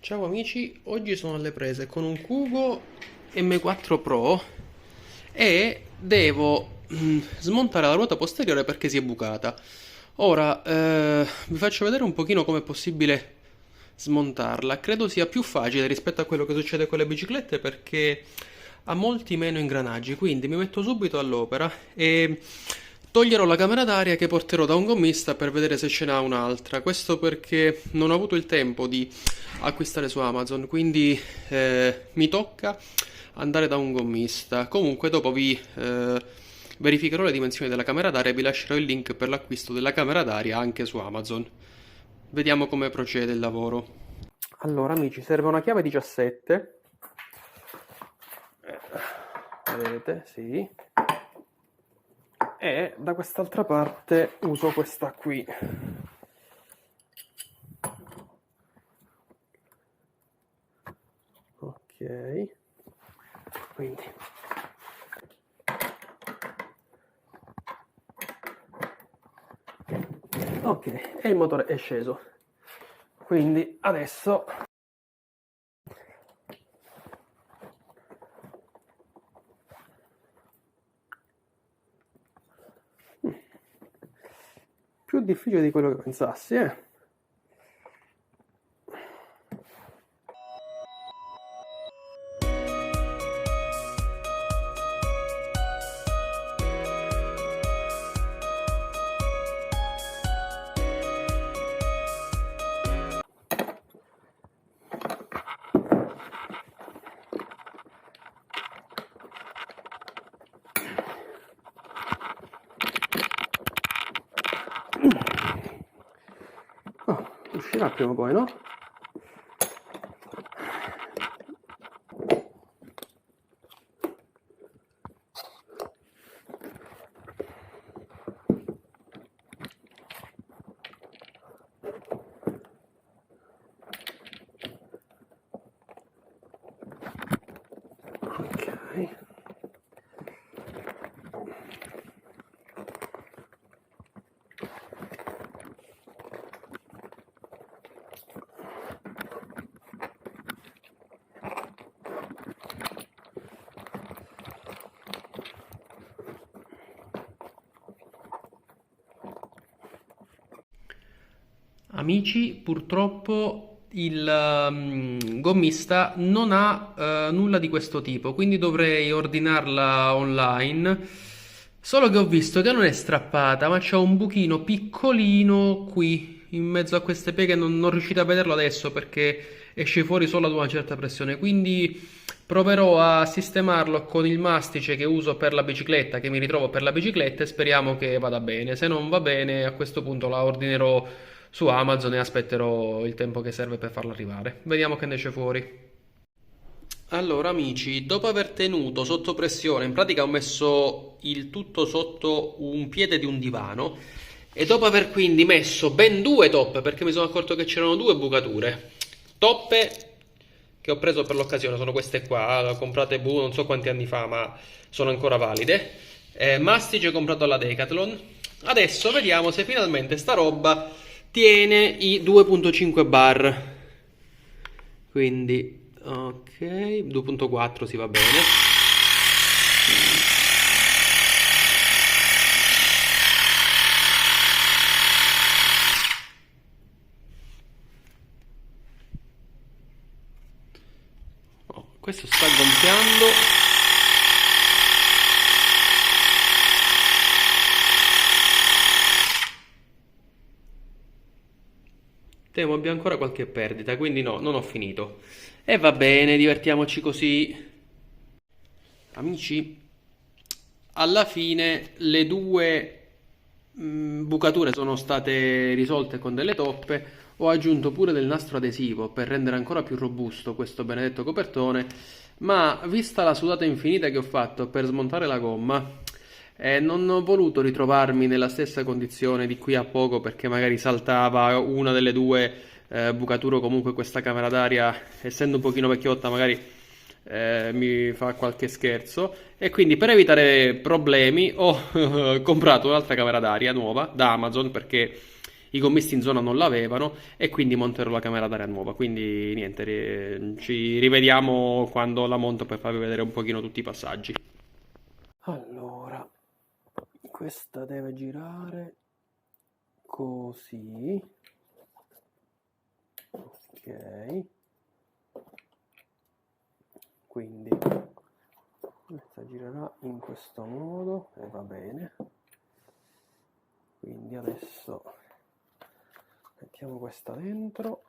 Ciao amici, oggi sono alle prese con un Kugo M4 Pro e devo smontare la ruota posteriore perché si è bucata. Ora vi faccio vedere un pochino come è possibile smontarla. Credo sia più facile rispetto a quello che succede con le biciclette perché ha molti meno ingranaggi, quindi mi metto subito all'opera e toglierò la camera d'aria che porterò da un gommista per vedere se ce n'ha un'altra. Questo perché non ho avuto il tempo di acquistare su Amazon, quindi mi tocca andare da un gommista. Comunque dopo vi verificherò le dimensioni della camera d'aria e vi lascerò il link per l'acquisto della camera d'aria anche su Amazon. Vediamo come procede il lavoro. Allora amici, serve una chiave 17. Vedete, sì. E da quest'altra parte uso questa qui. Ok, quindi ok, e il motore è sceso, quindi adesso più difficile di quello che pensassi, eh? Oh, uscirà prima o poi, no? Ok. Amici, purtroppo il gommista non ha nulla di questo tipo, quindi dovrei ordinarla online. Solo che ho visto che non è strappata, ma c'è un buchino piccolino qui, in mezzo a queste pieghe. Non riuscite a vederlo adesso perché esce fuori solo ad una certa pressione. Quindi proverò a sistemarlo con il mastice che uso per la bicicletta, che mi ritrovo per la bicicletta, e speriamo che vada bene. Se non va bene, a questo punto la ordinerò su Amazon e aspetterò il tempo che serve per farla arrivare. Vediamo che ne esce fuori. Allora, amici, dopo aver tenuto sotto pressione, in pratica ho messo il tutto sotto un piede di un divano e dopo aver quindi messo ben due toppe, perché mi sono accorto che c'erano due bucature. Toppe che ho preso per l'occasione, sono queste qua, comprate non so quanti anni fa, ma sono ancora valide. Mastice comprato alla Decathlon. Adesso vediamo se finalmente sta roba tiene i 2.5 bar. Quindi ok, 2.4 si va bene. Oh, questo sta gonfiando. Temo abbia ancora qualche perdita, quindi no, non ho finito. E va bene, divertiamoci così. Amici, alla fine le due bucature sono state risolte con delle toppe. Ho aggiunto pure del nastro adesivo per rendere ancora più robusto questo benedetto copertone. Ma vista la sudata infinita che ho fatto per smontare la gomma, non ho voluto ritrovarmi nella stessa condizione di qui a poco perché magari saltava una delle due bucature o comunque questa camera d'aria, essendo un pochino vecchiotta, magari mi fa qualche scherzo e quindi per evitare problemi ho comprato un'altra camera d'aria nuova da Amazon perché i gommisti in zona non l'avevano e quindi monterò la camera d'aria nuova. Quindi niente, ci rivediamo quando la monto per farvi vedere un pochino tutti i passaggi. Allora, questa deve girare così. Ok. Quindi questa girerà in questo modo e va bene. Quindi adesso mettiamo questa dentro.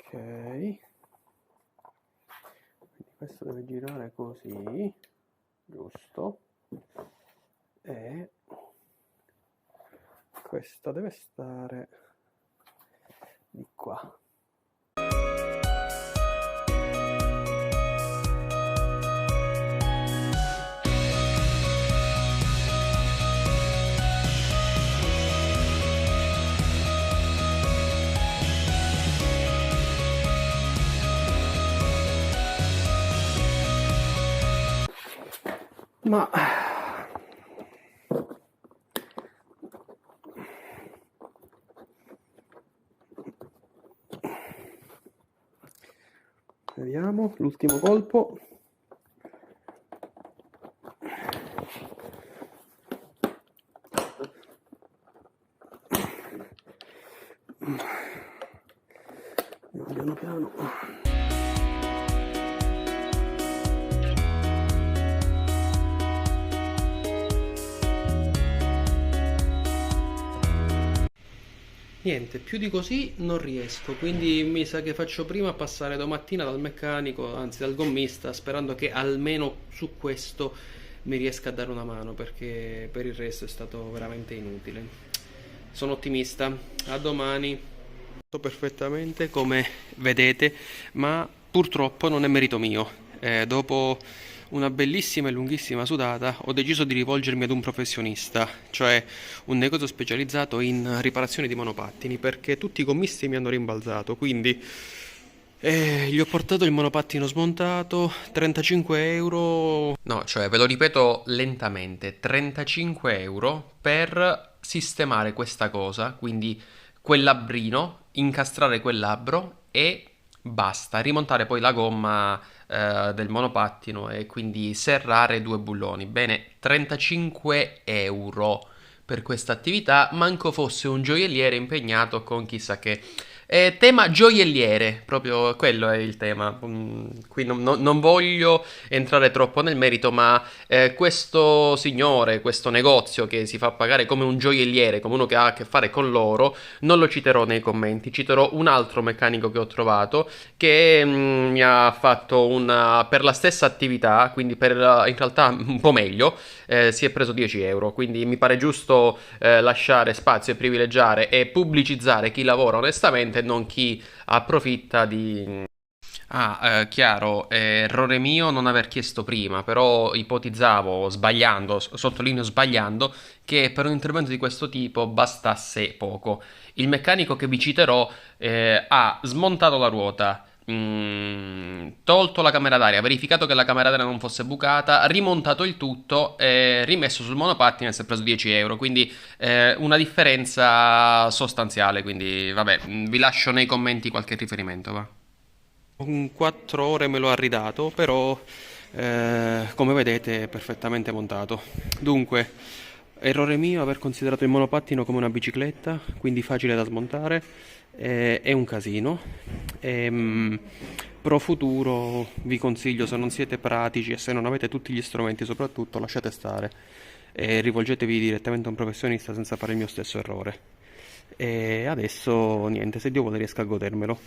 Ok, quindi questo deve girare così, giusto, e questa deve stare di qua. Ma vediamo l'ultimo colpo. Piano piano. Niente, più di così non riesco, quindi mi sa che faccio prima passare domattina dal meccanico, anzi dal gommista, sperando che almeno su questo mi riesca a dare una mano, perché per il resto è stato veramente inutile. Sono ottimista, a domani. So perfettamente come vedete, ma purtroppo non è merito mio. Dopo una bellissima e lunghissima sudata ho deciso di rivolgermi ad un professionista, cioè un negozio specializzato in riparazione di monopattini, perché tutti i gommisti mi hanno rimbalzato, quindi gli ho portato il monopattino smontato, 35 euro. No, cioè ve lo ripeto lentamente, 35 euro per sistemare questa cosa, quindi quel labbrino, incastrare quel labbro e basta, rimontare poi la gomma del monopattino e quindi serrare due bulloni. Bene, 35 euro per questa attività, manco fosse un gioielliere impegnato con chissà che. Tema gioielliere, proprio quello è il tema. Qui non voglio entrare troppo nel merito, ma questo signore, questo negozio che si fa pagare come un gioielliere, come uno che ha a che fare con l'oro, non lo citerò nei commenti, citerò un altro meccanico che ho trovato che mi ha fatto per la stessa attività, quindi in realtà un po' meglio, si è preso 10 euro, quindi mi pare giusto lasciare spazio e privilegiare e pubblicizzare chi lavora onestamente e non chi approfitta di. Chiaro, errore mio non aver chiesto prima, però ipotizzavo, sbagliando, sottolineo sbagliando, che per un intervento di questo tipo bastasse poco. Il meccanico che vi citerò ha smontato la ruota, tolto la camera d'aria, verificato che la camera d'aria non fosse bucata, rimontato il tutto, rimesso sul monopattino e si è preso 10 euro, quindi una differenza sostanziale, quindi vabbè, vi lascio nei commenti qualche riferimento, va. In 4 ore me lo ha ridato, però come vedete è perfettamente montato. Dunque, errore mio aver considerato il monopattino come una bicicletta, quindi facile da smontare, è un casino. Pro futuro vi consiglio, se non siete pratici e se non avete tutti gli strumenti soprattutto, lasciate stare e rivolgetevi direttamente a un professionista senza fare il mio stesso errore. E adesso niente, se Dio vuole riesco a godermelo.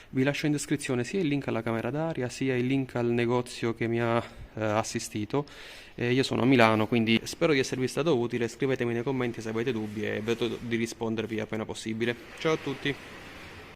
Vi lascio in descrizione sia il link alla camera d'aria sia il link al negozio che mi ha assistito. Io sono a Milano, quindi spero di esservi stato utile. Scrivetemi nei commenti se avete dubbi e vedo di rispondervi appena possibile. Ciao a tutti!